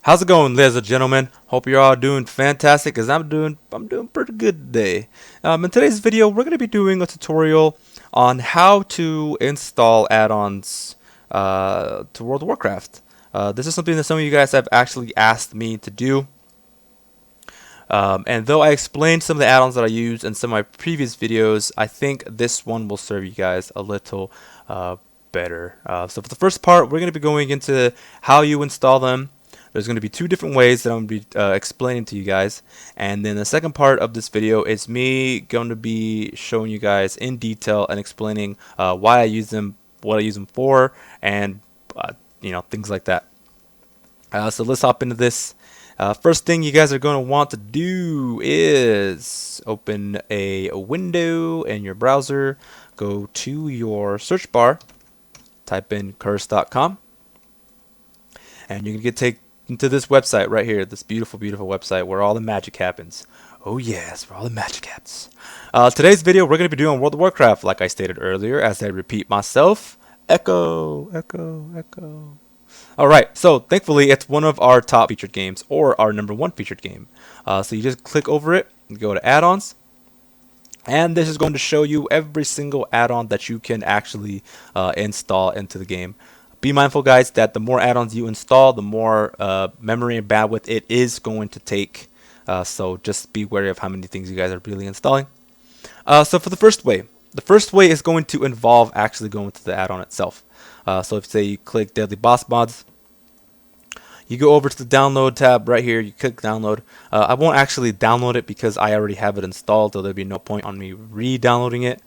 How's it going, ladies and gentlemen? Hope you're all doing fantastic, as I'm doing pretty good today. In today's video, we're going to be doing a tutorial on how to install add-ons to World of Warcraft. This is something that some of you guys have actually asked me to do. And though I explained some of the add-ons that I use in some of my previous videos, I think this one will serve you guys a little better. So for the first part, we're going to be going into how you install them. There's going to be two different ways that I'm going to be explaining to you guys. And then the second part of this video is me going to be showing you guys in detail and explaining why I use them, what I use them for, and things like that. So let's hop into this. First thing you guys are going to want to do is open a window in your browser, go to your search bar, type in curse.com, and you're going to get taken to this website right here, this beautiful website where all the magic happens. Oh yes, where all the magic happens. Today's video we're going to be doing World of Warcraft, like I stated earlier, as I repeat myself. Echo, echo, echo. Alright, so thankfully it's one of our top featured games, or our #1 featured game. So you just click over it, go to add-ons, and this is going to show you every single add-on that you can actually install into the game. Be mindful, guys, that the more add-ons you install, the more memory and bandwidth it is going to take. So just be wary of how many things you guys are really installing. So for the first way is going to involve actually going to the add-on itself. So if say you click Daily Boss Mods, you go over to the download tab right here, you click download. I won't actually download it because I already have it installed, so there'll be no point on me re-downloading it.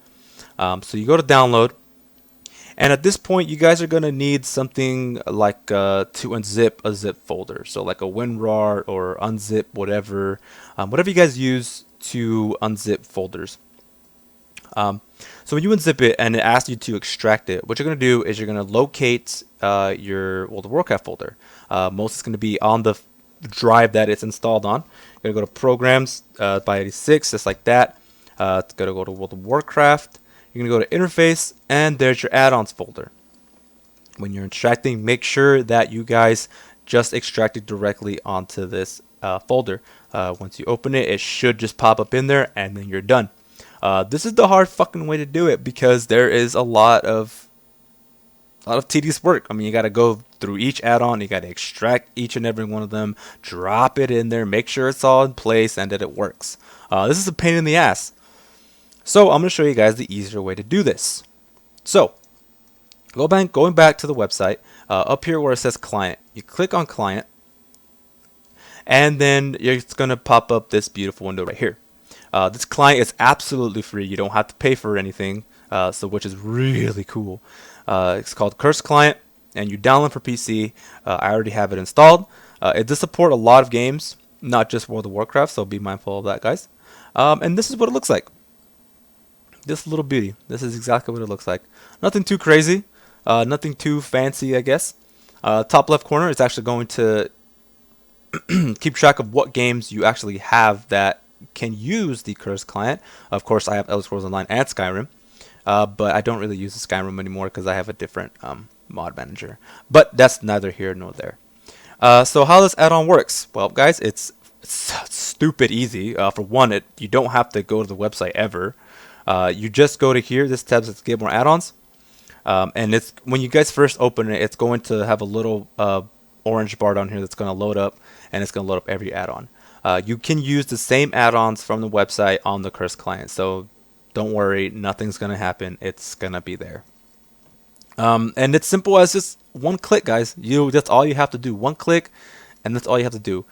So you go to download, and at this point you guys are going to need something like to unzip a zip folder. So like a WinRAR or unzip, whatever you guys use to unzip folders. So when you unzip it and it asks you to extract it, what you're going to do is you're going to locate your World of Warcraft folder. Most is going to be on the drive that it's installed on. You're going to go to Programs by 86, just like that. It's going to go to World of Warcraft. You're going to go to Interface, and there's your add-ons folder. When you're extracting, make sure that you guys just extract it directly onto this folder. Once you open it, it should just pop up in there, and then you're done. This is the hard fucking way to do it because there is a lot of tedious work. I mean, you got to go through each add-on, you got to extract each and every one of them, drop it in there, make sure it's all in place and that it works. This is a pain in the ass. So I'm going to show you guys the easier way to do this. So going back to the website, up here where it says client, you click on client, and then it's going to pop up this beautiful window right here. This client is absolutely free. You don't have to pay for anything, which is really cool. It's called Curse Client, and you download for PC. I already have it installed. It does support a lot of games, not just World of Warcraft, so be mindful of that, guys. And this is what it looks like. This little beauty. This is exactly what it looks like. Nothing too crazy, nothing too fancy, I guess. Top left corner is actually going to keep track of what games you actually have that can use the Curse client. Of course, I have Elder Scrolls Online and Skyrim, but I don't really use the Skyrim anymore because I have a different mod manager. But that's neither here nor there. So how this add-on works? Well, guys, it's stupid easy. For one, you don't have to go to the website ever. You just go to here. This tab says Get More Add-ons, and it's when you guys first open it, it's going to have a little orange bar down here that's going to load up, and it's going to load up every add-on. You can use the same add-ons from the website on the Curse client, so don't worry, nothing's going to happen. It's going to be there. And it's simple as just one click, guys. That's all you have to do. One click, and that's all you have to do.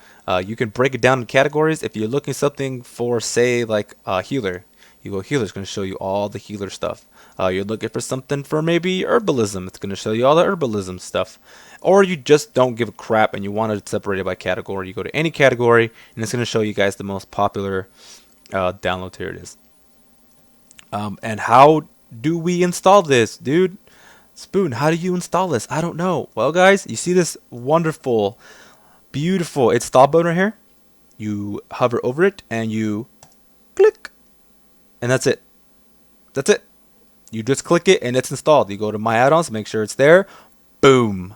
You can break it down in categories. If you're looking something for, say, like healer, you go healer. It's going to show you all the healer stuff. You're looking for something for maybe herbalism. It's going to show you all the herbalism stuff. Or you just don't give a crap and you want to separate it by category. You go to any category, and it's going to show you guys the most popular downloads. Here it is. And how do we install this, dude? Spoon, how do you install this? I don't know. Well, guys, you see this wonderful, beautiful install button right here? You hover over it and you click. And that's it. That's it. You just click it and it's installed. You go to My Add-ons, make sure it's there. Boom.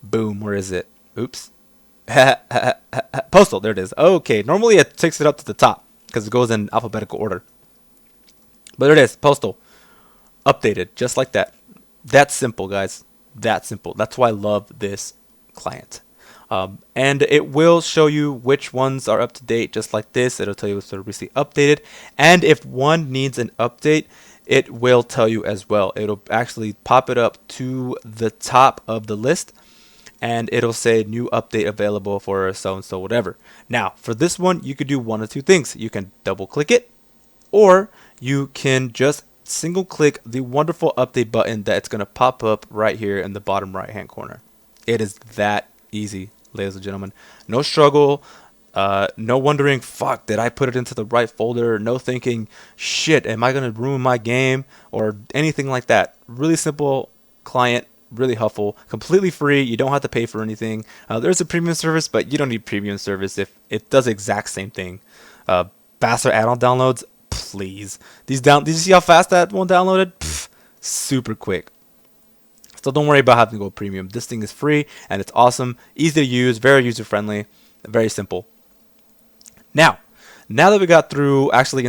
Boom. Where is it? Oops. Postal, there it is. Okay, normally it takes it up to the top because it goes in alphabetical order. But there it is, postal. Updated, just like that. That's simple, guys. That's simple. That's why I love this client. And it will show you which ones are up to date, just like this. It'll tell you if they're recently updated. And if one needs an update, it will tell you as well. It'll actually pop it up to the top of the list, and it'll say new update available for so and so whatever. Now, for this one, you could do one of two things. You can double click it, or you can just single click the wonderful update button that's going to pop up right here in the bottom right hand corner. It is that easy, ladies and gentlemen. No struggle. No wondering, fuck, did I put it into the right folder? No thinking, shit, am I going to ruin my game? Or anything like that. Really simple client, really helpful, completely free. You don't have to pay for anything. There's a premium service, but you don't need premium service if it does the exact same thing. Faster add-on downloads, please. Did you see how fast that one downloaded? Pff, super quick. So don't worry about having to go premium. This thing is free and it's awesome, easy to use, very user friendly, very simple. Now that we got through actually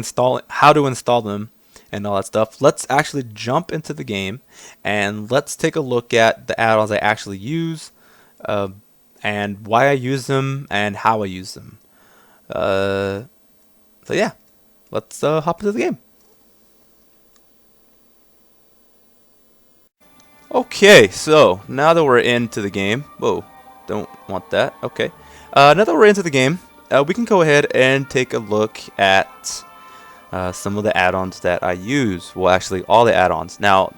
how to install them and all that stuff, let's actually jump into the game and let's take a look at the add-ons I actually use, and why I use them and how I use them. So yeah, let's hop into the game. Okay, so now that we're into the game, whoa, don't want that. Okay, now that we're into the game, we can go ahead and take a look at some of the add-ons that I use. Well, actually, all the add-ons. Now,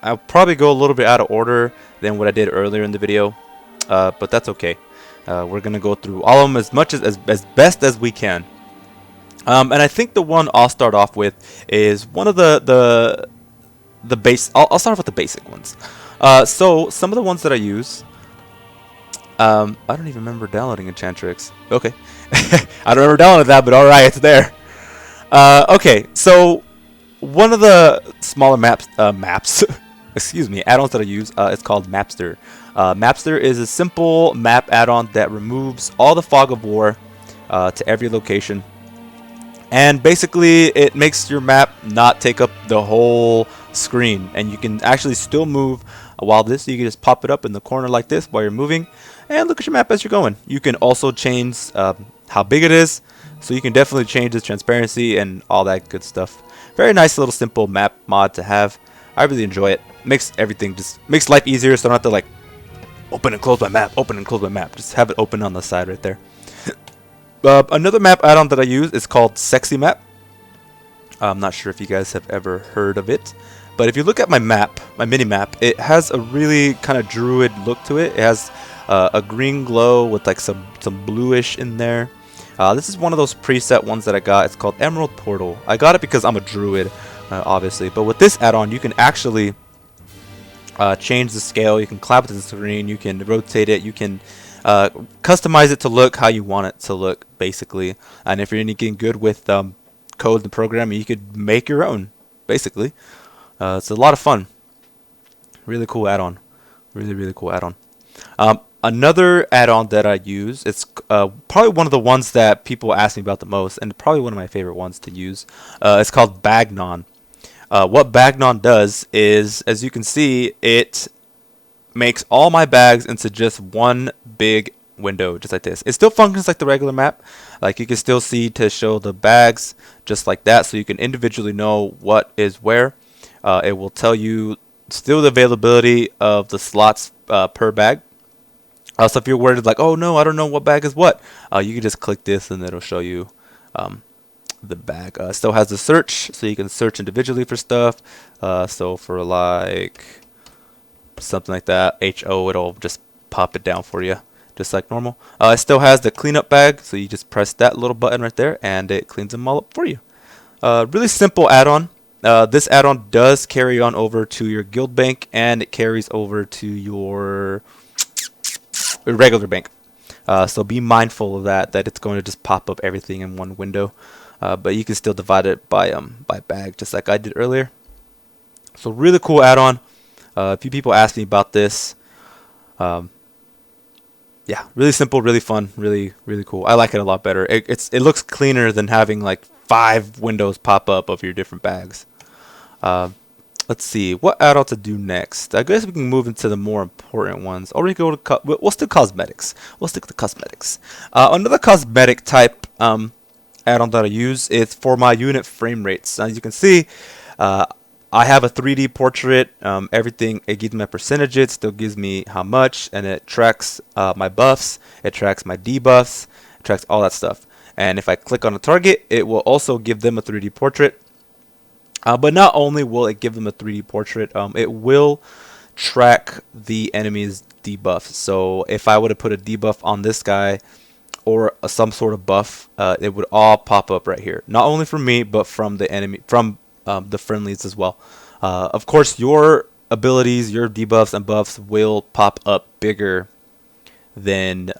I'll probably go a little bit out of order than what I did earlier in the video, but that's okay. We're gonna go through all of them as best as we can. And I think the one I'll start off with is one of the base. I'll start off with the basic ones. So some of the ones that I use, I don't even remember downloading Enchantrix. Okay, I don't remember downloading that, but all right, it's there. Okay, so one of the smaller maps, excuse me, add-ons that I use, is called Mapster. Mapster is a simple map add-on that removes all the fog of war to every location. And basically, it makes your map not take up the whole screen, and you can actually still move while you can just pop it up in the corner like this while you're moving, and look at your map as you're going. You can also change how big it is, so you can definitely change the transparency and all that good stuff. Very nice little simple map mod to have. I really enjoy it. Makes life easier, so I don't have to like open and close my map, open and close my map. Just have it open on the side right there. Another map add-on that I use is called Sexy Map. I'm not sure if you guys have ever heard of it, but if you look at my map, my mini map, it has a really kind of druid look to it. It has a green glow with like some bluish in there. This is one of those preset ones that I got. It's called Emerald Portal. I got it because I'm a druid, obviously. But with this add-on, you can actually change the scale. You can clap it to the screen. You can rotate it. You can customize it to look how you want it to look, basically. And if you're getting good with code and programming, you could make your own, basically. It's a lot of fun. Really cool add-on. Really cool add-on. Another add-on that I use, it's probably one of the ones that people ask me about the most, and probably one of my favorite ones to use. It's called Bagnon. What Bagnon does is, as you can see, it makes all my bags into just one big window, just like this. It still functions like the regular map. Like, you can still see to show the bags just like that, so you can individually know what is where. It will tell you still the availability of the slots per bag. So if you're worried like, oh no, I don't know what bag is what, you can just click this and it'll show you the bag. It still has the search, so you can search individually for stuff. So for like something like that, HO, it'll just pop it down for you, just like normal. It still has the cleanup bag, so you just press that little button right there and it cleans them all up for you. Really simple add-on. This add-on does carry on over to your guild bank, and it carries over to your regular bank. So be mindful of that it's going to just pop up everything in one window. But you can still divide it by bag, just like I did earlier. So really cool add-on. A few people asked me about this. Yeah, really simple, really fun, really cool. I like it a lot better. It looks cleaner than having like 5 windows pop up of your different bags. Uh, let's see what add-on to do next. I guess we can move into the more important ones, or we go to we'll stick cosmetics. We'll stick to cosmetics. Another cosmetic type add-on that I use is for my unit frame rates. As you can see, I have a 3D portrait. Everything, it gives me my percentages, still gives me how much, and it tracks my buffs, it tracks my debuffs, it tracks all that stuff. And if I click on a target, it will also give them a 3D portrait. But not only will it give them a 3D portrait, it will track the enemy's debuffs. So if I were to put a debuff on this guy, or some sort of buff, it would all pop up right here. Not only from me, but from the enemy, from the friendlies as well. Of course, your abilities, your debuffs and buffs will pop up bigger than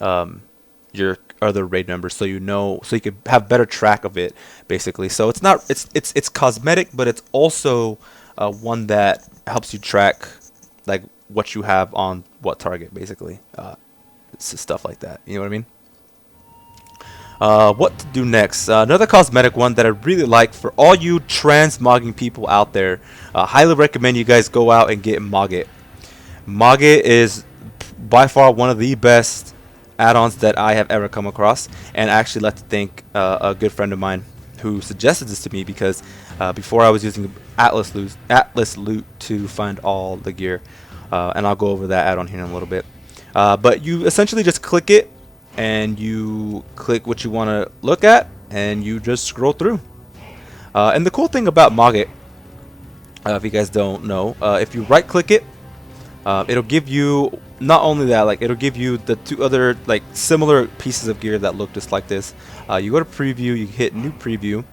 your other raid members, so you know, so you can have better track of it, basically. So it's not, it's cosmetic, but it's also one that helps you track like what you have on what target, basically. Stuff like that. You know what I mean? What to do next? Another cosmetic one that I really like for all you transmogging people out there. Highly recommend you guys go out and get Mogget. Mogget is by far one of the best add-ons that I have ever come across, and I actually like to thank a good friend of mine who suggested this to me, because before I was using Atlas Loot to find all the gear, and I'll go over that add-on here in a little bit. But you essentially just click it, and you click what you want to look at, and you just scroll through. And the cool thing about Mogget, if you guys don't know, if you right click it, it'll give you, not only that, like it'll give you the 2 other like similar pieces of gear that look just like this. You go to preview, you hit new preview,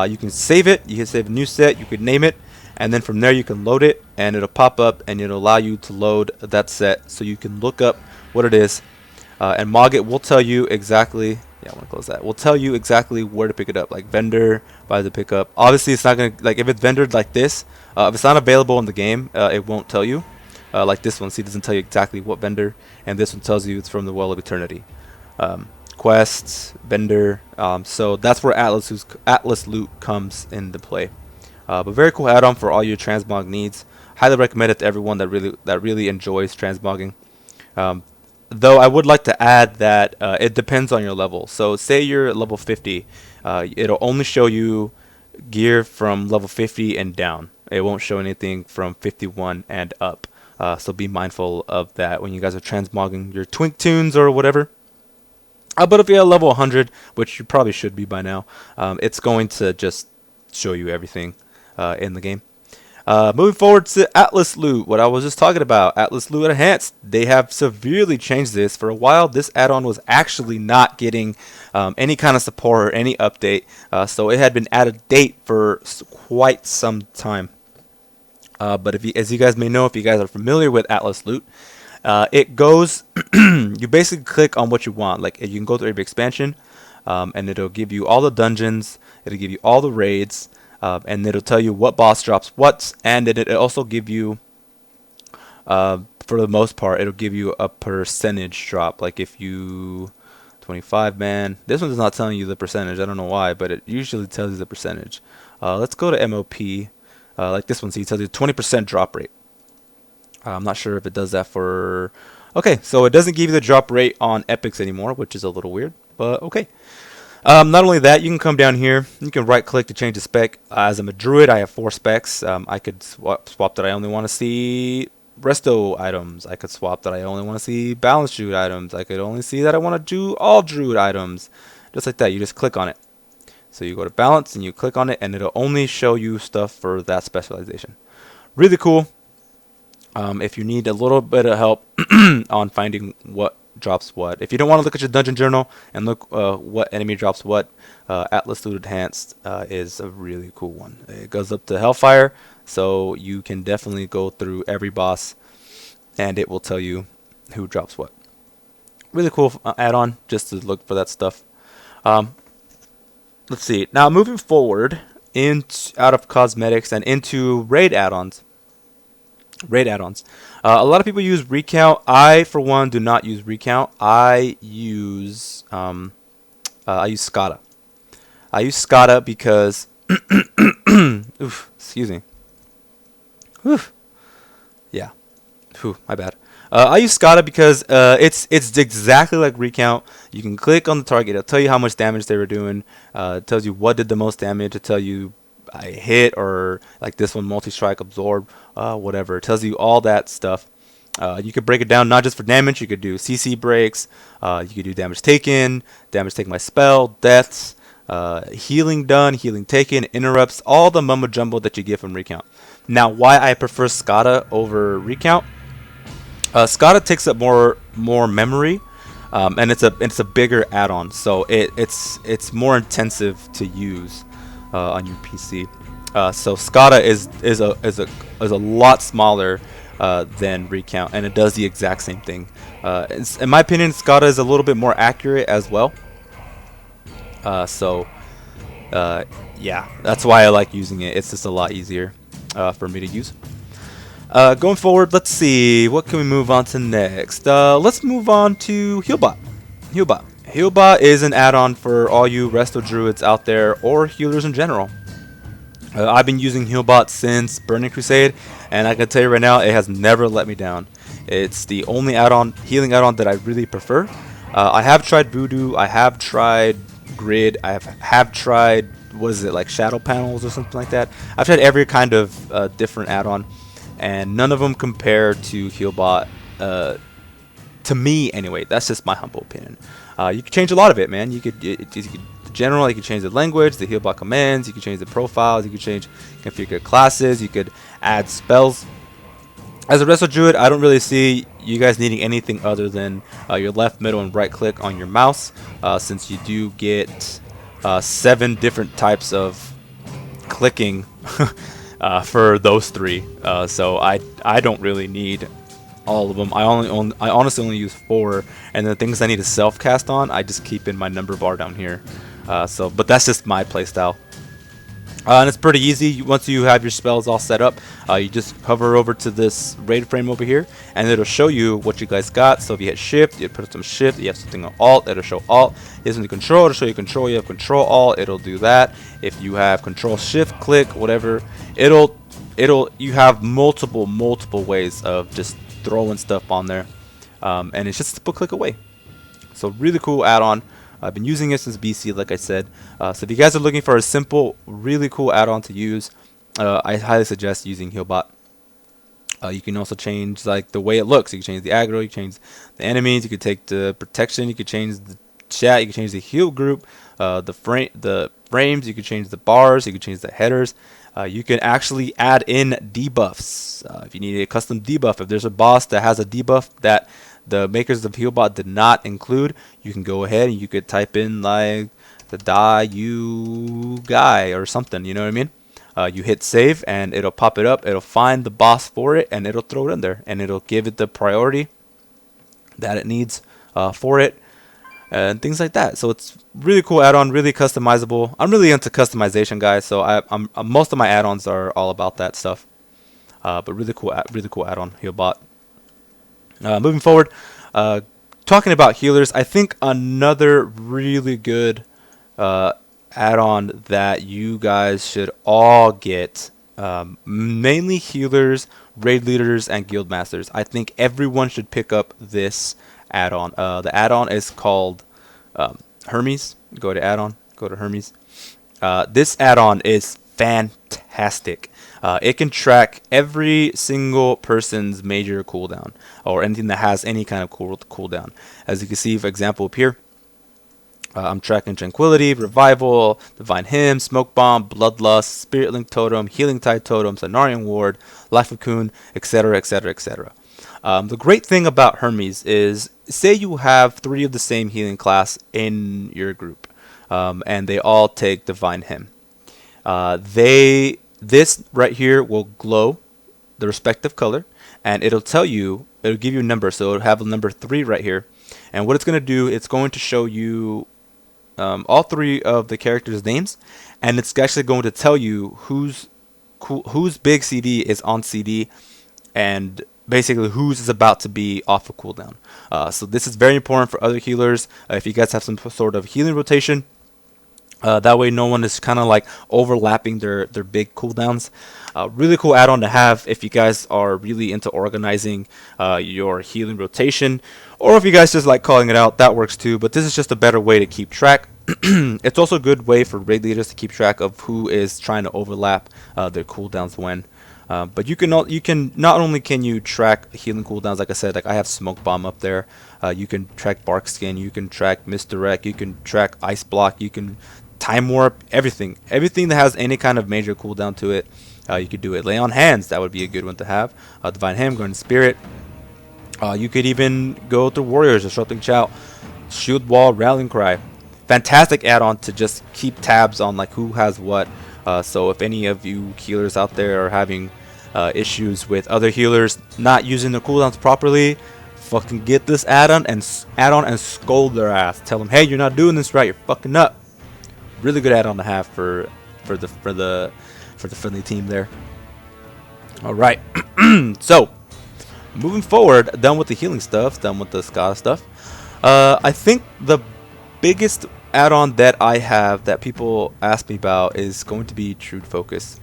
you can save it, you can save a new set, you could name it, and then from there you can load it, and it'll pop up and it'll allow you to load that set, so you can look up what it is. And Mogget will tell you exactly, yeah, I want to close that, will tell you exactly where to pick it up, like vendor, by the pickup. Obviously it's not going to, like if it's vendored like this, if it's not available in the game, it won't tell you. Like this one, see, it doesn't tell you exactly what vendor, and this one tells you it's from the Well of Eternity. Quests, vendor, so that's where Atlas Loot comes into play. But very cool add-on for all your transmog needs. Highly recommend it to everyone that really enjoys transmogging. Though I would like to add that it depends on your level. So say you're at level 50, it'll only show you gear from level 50 and down. It won't show anything from 51 and up. So be mindful of that when you guys are transmogging your Twink Tunes or whatever. But if you're at level 100, which you probably should be by now, it's going to just show you everything in the game. Moving forward to Atlas Loot, what I was just talking about, Atlas Loot Enhanced. They have severely changed this. For a while, this add-on was actually not getting any kind of support or any update, so it had been out of date for quite some time. But as you guys may know, if you guys are familiar with Atlas Loot, it goes, you basically click on what you want. Like you can go through every expansion, and it'll give you all the dungeons, it'll give you all the raids, and it'll tell you what boss drops what, and it'll also give you, for the most part, it'll give you a percentage drop. Like if you 25 man, this one's not telling you the percentage, I don't know why, but it usually tells you the percentage. Let's go to MOP. Like this one, see, it tells you 20% drop rate. I'm not sure if it does that for, okay, so it doesn't give you the drop rate on epics anymore, which is a little weird, but okay. Not only that, you can come down here, you can right click to change the spec. As I'm a druid, I have 4 specs. I could swap that I only want to see resto items. I could swap that I only want to see balanced druid items. I could only see that I want to do all druid items. Just like that, you just click on it. So you go to balance and you click on it, and it'll only show you stuff for that specialization. Really cool. If you need a little bit of help on finding what drops what, if you don't want to look at your dungeon journal and look what enemy drops what, Atlas Loot Enhanced is a really cool one. It goes up to Hellfire, so you can definitely go through every boss and it will tell you who drops what. Really cool add-on just to look for that stuff. Let's see. Now moving forward out of cosmetics and into raid add-ons. Raid add-ons. A lot of people use recount. I, for one, do not use recount. I use SCADA. I use SCADA because oof, excuse me. Oof. Yeah. Whew, my bad. I use SCADA because it's exactly like recount. You can click on the target. It'll tell you how much damage they were doing. It tells you what did the most damage. It tells you I hit, or like this one, multi-strike, absorb, whatever. It tells you all that stuff. You could break it down not just for damage. You could do CC breaks. You could do damage taken by spell, deaths, healing done, healing taken, interrupts, all the mumbo jumbo that you get from recount. Now, why I prefer SCADA over recount? SCADA takes up more memory, and it's a bigger add-on, so it's more intensive to use on your PC. So SCADA is a lot smaller than recount, and it does the exact same thing. In my opinion, SCADA is a little bit more accurate as well. Yeah, that's why I like using it. It's just a lot easier for me to use. Going forward, let's see, what can we move on to next? Let's move on to Healbot. Healbot is an add-on for all you Resto Druids out there, or healers in general. I've been using Healbot since Burning Crusade, and I can tell you right now, it has never let me down. It's the only healing add-on that I really prefer. I have tried Voodoo, I have tried Grid, I have tried, what is it, like Shadow Panels or something like that. I've tried every kind of different add-on, and none of them compare to Healbot, to me anyway. That's just my humble opinion. You can change a lot of it, man. You could general, you can change the language, the Healbot commands, you can change the profiles, you can configure classes, you could add spells. As a Resto Druid, I don't really see you guys needing anything other than your left, middle, and right click on your mouse, since you do get 7 different types of clicking for those 3. So I don't really need all of them. I honestly only use 4, and the things I need to self cast on, I just keep in my number bar down here. But that's just my playstyle. And it's pretty easy. Once you have your spells all set up, you just hover over to this raid frame over here, and it'll show you what you guys got. So if you hit shift, you put some shift, you have something on alt, it'll show alt. If you have something control, it'll show you control. You have control alt, it'll do that. If you have control shift click, whatever, you have multiple ways of just throwing stuff on there, and it's just a simple click away. So really cool add-on. I've been using it since BC, like I said. So if you guys are looking for a simple, really cool add-on to use, I highly suggest using Healbot. You can also change like the way it looks. You can change the aggro, you can change the enemies, you can take the protection, you can change the chat, you can change the heal group, the frames, you can change the bars, you can change the headers. You can actually add in debuffs. If you need a custom debuff, if there's a boss that has a debuff that the makers of Healbot did not include, you can go ahead and you could type in like the die you guy or something, you know what I mean? You hit save and it'll pop it up, it'll find the boss for it, and it'll throw it in there, and it'll give it the priority that it needs for it, and things like that. So it's really cool add-on, really customizable. I'm really into customization, guys, so I'm most of my add-ons are all about that stuff. But really cool add-on, Healbot. Moving forward, talking about healers, I think another really good add-on that you guys should all get, mainly healers, raid leaders, and guild masters. I think everyone should pick up this add-on. The add-on is called Hermes. Go to add-on, go to Hermes. This add-on is fantastic. It can track every single person's major cooldown, or anything that has any kind of cooldown. As you can see, for example, up here, I'm tracking Tranquility, Revival, Divine Hymn, Smoke Bomb, Bloodlust, Spirit Link Totem, Healing Tide Totem, Cenarian Ward, Life of Cocoon, etc., etc., etc. The great thing about Hermes is, say you have 3 of the same healing class in your group, and they all take Divine Hymn. This right here will glow the respective color, and it'll give you a number. So it'll have a number 3 right here, and what it's going to do, it's going to show you all 3 of the characters' names, and it's actually going to tell you whose big CD is on CD, and basically whose is about to be off of cooldown. So this is very important for other healers. If you guys have some sort of healing rotation, that way no one is kind of like overlapping their big cooldowns. Really cool add-on to have if you guys are really into organizing your healing rotation, or if you guys just like calling it out, that works too. But this is just a better way to keep track. It's also a good way for raid leaders to keep track of who is trying to overlap their cooldowns when. But you can not only can you track healing cooldowns, like I said, like I have smoke bomb up there. You can track bark skin, you can track misdirect, you can track ice block, you can time warp, everything that has any kind of major cooldown to it. You could do it. Lay on hands, that would be a good one to have. Divine Hymn, Guardian Spirit. You could even go through Warriors, Disrupting Shout, Shield Wall, Rallying Cry. Fantastic add-on to just keep tabs on like who has what. So if any of you healers out there are having issues with other healers not using their cooldowns properly, fucking get this add-on and scold their ass. Tell them, hey, you're not doing this right. You're fucking up. Really good add-on to have for the friendly team there. All right. So moving forward, done with the healing stuff, done with the Skada stuff. I think the biggest add-on that I have that people ask me about is going to be True Focus.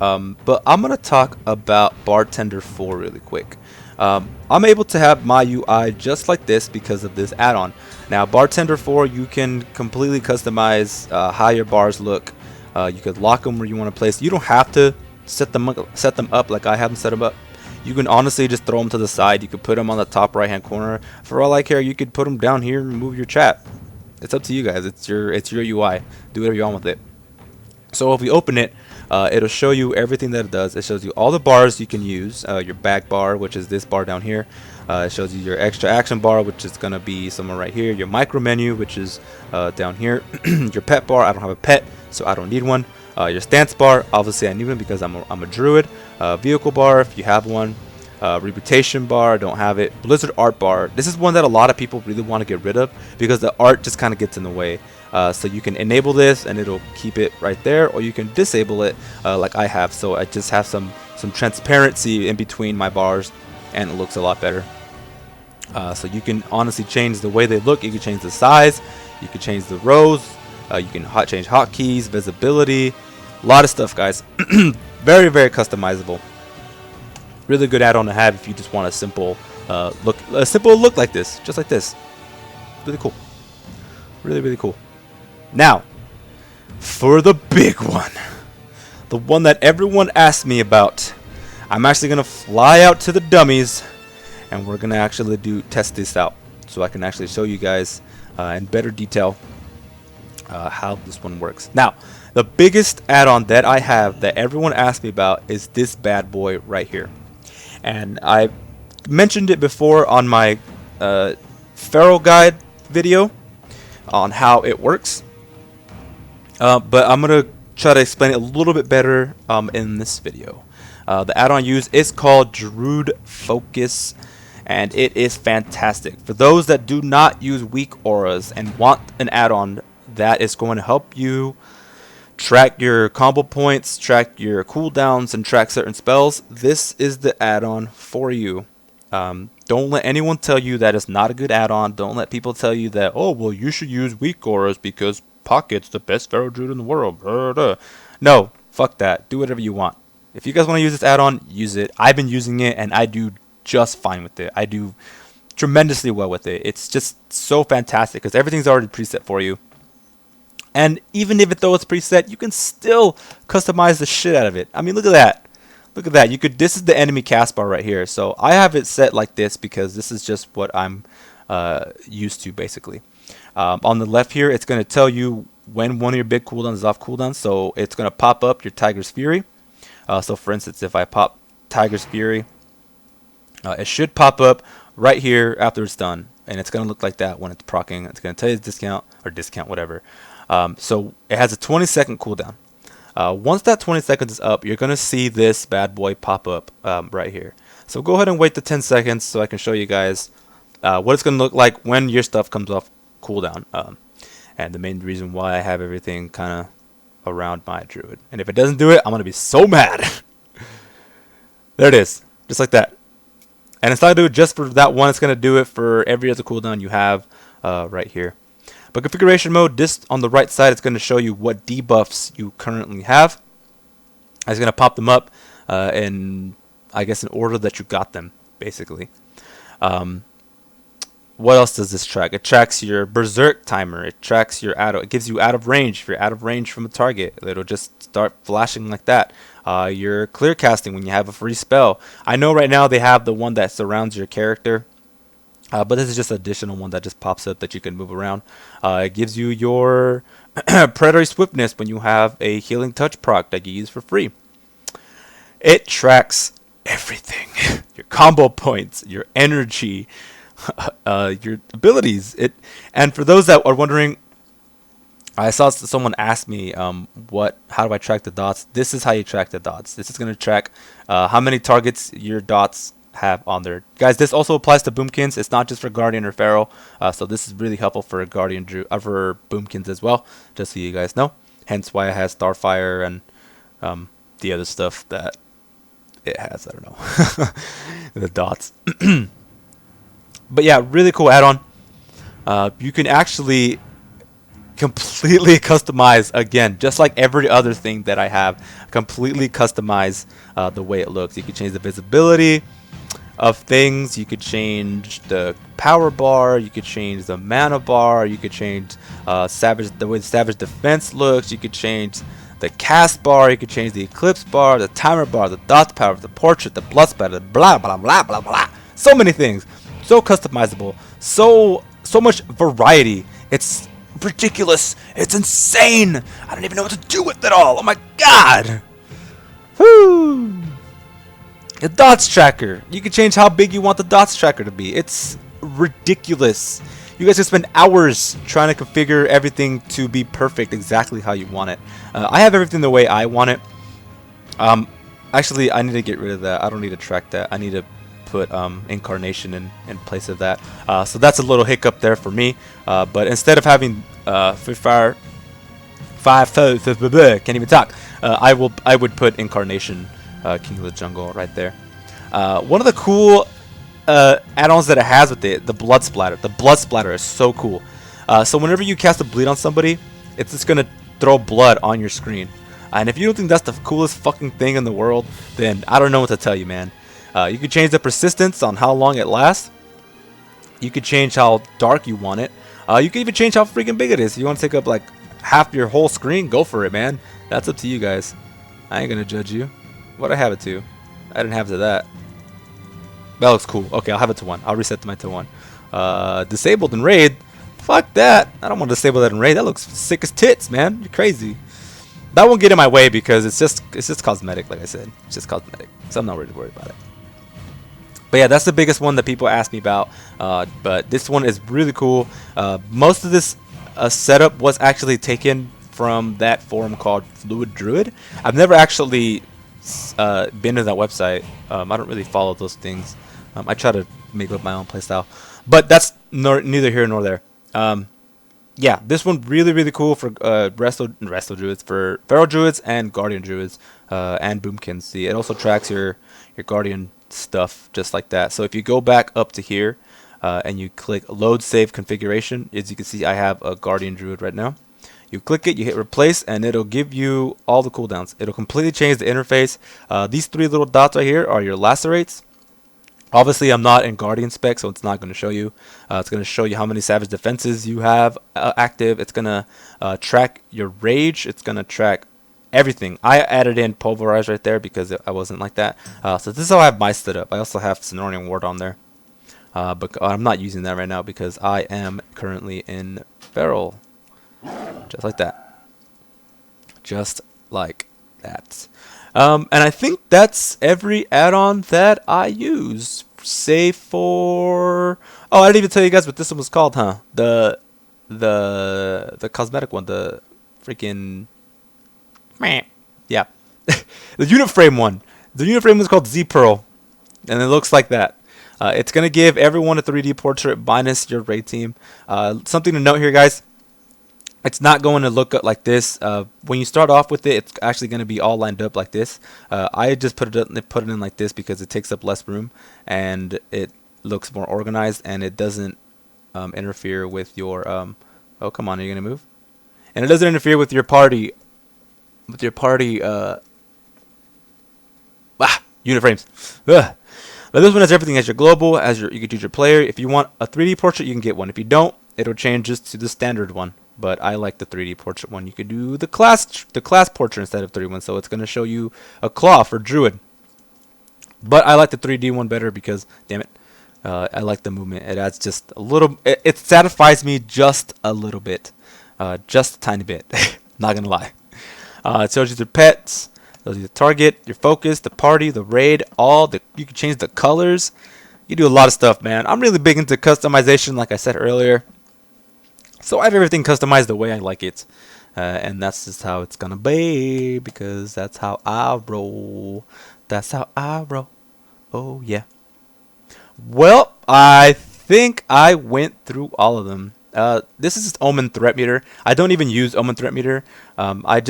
But I'm going to talk about Bartender 4 really quick. I'm able to have my UI just like this because of this add-on. Now Bartender 4, you can completely customize how your bars look. You could lock them where you want to place. You don't have to set them up like I have them set them up. You can honestly just throw them to the side. You could put them on the top right hand corner. For all I care, you could put them down here and move your chat. It's up to you guys. It's your UI. Do whatever you want with it. So if we open it, it'll show you everything that it does. It shows you all the bars you can use. Your back bar, which is this bar down here. It shows you your extra action bar, which is going to be somewhere right here. Your micro menu, which is down here. Your pet bar, I don't have a pet, so I don't need one. Your stance bar, obviously I need one because I'm a druid. Vehicle bar, if you have one. Reputation bar, I don't have it. Blizzard art bar, this is one that a lot of people really want to get rid of because the art just kind of gets in the way. So you can enable this and it'll keep it right there, or you can disable it like I have. So I just have some transparency in between my bars and it looks a lot better. So you can honestly change the way they look. You can change the size, you can change the rows, you can change hotkeys, visibility, a lot of stuff, guys. Very, very customizable. Really good add-on to have if you just want a simple look like this, just like this. Really cool. Really, really cool. Now, for the big one, the one that everyone asked me about, I'm actually gonna fly out to the dummies, and we're gonna actually test this out, so I can actually show you guys in better detail how this one works. Now, the biggest add-on that I have that everyone asked me about is this bad boy right here. And I mentioned it before on my Feral Guide video on how it works. But I'm going to try to explain it a little bit better in this video. The add-on I use is called True Focus, and it is fantastic. For those that do not use weak auras and want an add-on that is going to help you track your combo points, track your cooldowns, and track certain spells, this is the add-on for you. Don't let anyone tell you that it's not a good add-on. Don't let people tell you that, oh, well, you should use weak auras because Pocket's the best Feral Druid in the world. No, fuck that. Do whatever you want. If you guys want to use this add-on, use it. I've been using it, and I do just fine with it. I do tremendously well with it. It's just so fantastic because everything's already preset for you. And even if though it's preset, you can still customize the shit out of it. I mean, look at that. Look at that. You could. This is the enemy cast bar right here. So I have it set like this because this is just what I'm used to, basically. On the left here, it's going to tell you when one of your big cooldowns is off cooldown. So it's going to pop up your Tiger's Fury. So for instance, if I pop Tiger's Fury, it should pop up right here after it's done. And it's going to look like that when it's proccing. It's going to tell you the discount, whatever. So it has a 20-second cooldown. Once that 20 seconds is up, you're going to see this bad boy pop up right here. So go ahead and wait the 10 seconds so I can show you guys what it's going to look like when your stuff comes off cooldown. And the main reason why I have everything kind of around my druid. And if it doesn't do it, I'm going to be so mad. There it is. just like that. And it's not going to do it just for that one. It's going to do it for every other cooldown you have right here. But configuration mode, this on the right side, it's going to show you what debuffs you currently have. It's going to pop them up in, I guess, in order that you got them, basically. What else does this track? It tracks your berserk timer. It tracks your it gives you out of range. If you're out of range from a target, it'll just start flashing like that. Your clear casting when you have a free spell. I know right now they have the one that surrounds your character, but this is just an additional one that just pops up that you can move around. It gives you your predatory swiftness when you have a healing touch proc that you use for free. It tracks everything. Your combo points, your energy, your abilities. And for those that are wondering, I saw someone ask me how do I track the dots. This is how you track the dots. This is going to track how many targets your dots have on there. Guys, this also applies to boomkins. It's not just for guardian or feral, so this is really helpful for guardian for boomkins as well, just so you guys know. Hence why it has starfire and the other stuff that it has. I don't know. The dots. But yeah, really cool add-on. You can actually completely customize, again, just like every other thing that I have, completely customize the way it looks. You can change the visibility of things. You could change the power bar. You could change the mana bar. You could change the way the savage defense looks. You could change the cast bar. You could change the eclipse bar, the timer bar, the dot power, the portrait, the blood spatter, blah blah blah blah blah. So many things. So customizable, so much variety. It's ridiculous. It's insane. I don't even know what to do with it all. Oh my god. Woo! The dots tracker. You can change how big you want the dots tracker to be. It's ridiculous. You guys can spend hours trying to configure everything to be perfect, exactly how you want it. I have everything the way I want it. Actually, I need to get rid of that. I don't need to track that. I need to put incarnation in place of that, so that's a little hiccup there for me, but instead of having can't even talk, I would put incarnation, King of the Jungle, right there. One of the cool add-ons that it has with it, the blood splatter is so cool. So whenever you cast a bleed on somebody, it's just gonna throw blood on your screen, and if you don't think that's the coolest fucking thing in the world, then I don't know what to tell you, man. You can change the persistence on how long it lasts. You can change how dark you want it. You can even change how freaking big it is. If you want to take up like half your whole screen, go for it, man. That's up to you guys. I ain't gonna judge you. What I have it to? I didn't have it to that. That looks cool. Okay, I'll have it to 1. I'll reset mine to 1. Disabled in raid. Fuck that. I don't want to disable that in raid. That looks sick as tits, man. You're crazy. That won't get in my way because it's just cosmetic, like I said. It's just cosmetic, so I'm not really worried about it. But yeah, that's the biggest one that people ask me about. But this one is really cool. Most of this setup was actually taken from that forum called Fluid Druid. I've never actually been to that website. I don't really follow those things. I try to make up my own playstyle. But that's neither here nor there. Yeah, this one really cool for resto druids, for feral druids and guardian druids, and boomkins. See, it also tracks your guardian stuff just like that. So if you go back up to here and you click load save configuration, as you can see I have a guardian druid right now. You click it, you hit replace, and it'll give you all the cooldowns. It'll completely change the interface. These 3 little dots right here are your lacerates. Obviously I'm not in guardian spec, so it's not going to show you. It's going to show you how many savage defenses you have active. It's going to track your rage. It's going to track everything. I added in pulverize right there because I wasn't like that. So this is how I have my setup. I also have Cenorian Ward on there, but I'm not using that right now because I am currently in feral, just like that, just like that. And I think that's every add-on that I use, save for, oh, I didn't even tell you guys what this one was called, huh? The cosmetic one, the freaking, yeah, the unit frame one. The unit frame is called Z Pearl, and it looks like that. It's gonna give everyone a 3D portrait minus your raid team. Something to note here, guys. It's not going to look up like this. When you start off with it, it's actually going to be all lined up like this. I just put it in like this because it takes up less room and it looks more organized, and it doesn't interfere with your oh, come on, are you going to move? And it doesn't interfere with your party unit frames. Ugh. Now this one has everything as your global, you can choose your player. If you want a 3D portrait, you can get one. If you don't, it'll change just to the standard one. But I like the 3D portrait one. You could do the class portrait instead of 3D one, so it's going to show you a claw for druid. But I like the 3D one better because, damn it, I like the movement. It adds just a little. It satisfies me just a little bit, just a tiny bit. Not gonna lie. It shows you the pets. Tells you the target, your focus, the party, the raid, you can change the colors. You do a lot of stuff, man. I'm really big into customization, like I said earlier. So I have everything customized the way I like it. And that's just how it's gonna be, because that's how I roll. That's how I roll. Oh yeah. Well, I think I went through all of them. This is just Omen Threat Meter. I don't even use Omen Threat Meter. I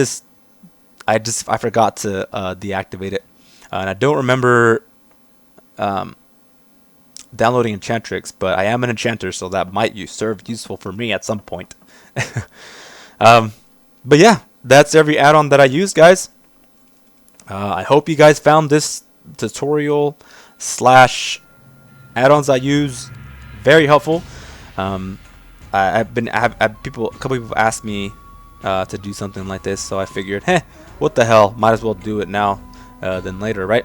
forgot to deactivate it, and I don't remember downloading Enchantrix, but I am an enchanter, so that might serve useful for me at some point. But yeah, that's every add-on that I use, guys. I hope you guys found this tutorial / add-ons I use very helpful. A couple people asked me to do something like this, so I figured, what the hell, might as well do it now than later, right?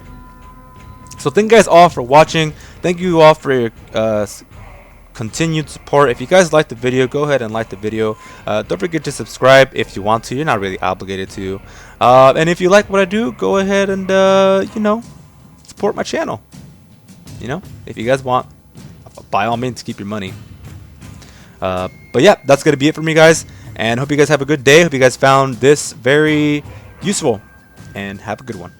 So thank you guys all for watching. Thank you all for your continued support. If you guys liked the video, go ahead and like the video. Don't forget to subscribe if you want to. You're not really obligated to. And if you like what I do, go ahead and support my channel. If you guys want, by all means, keep your money. But yeah, that's gonna be it for me, guys. And hope you guys have a good day. Hope you guys found this very useful, and have a good one.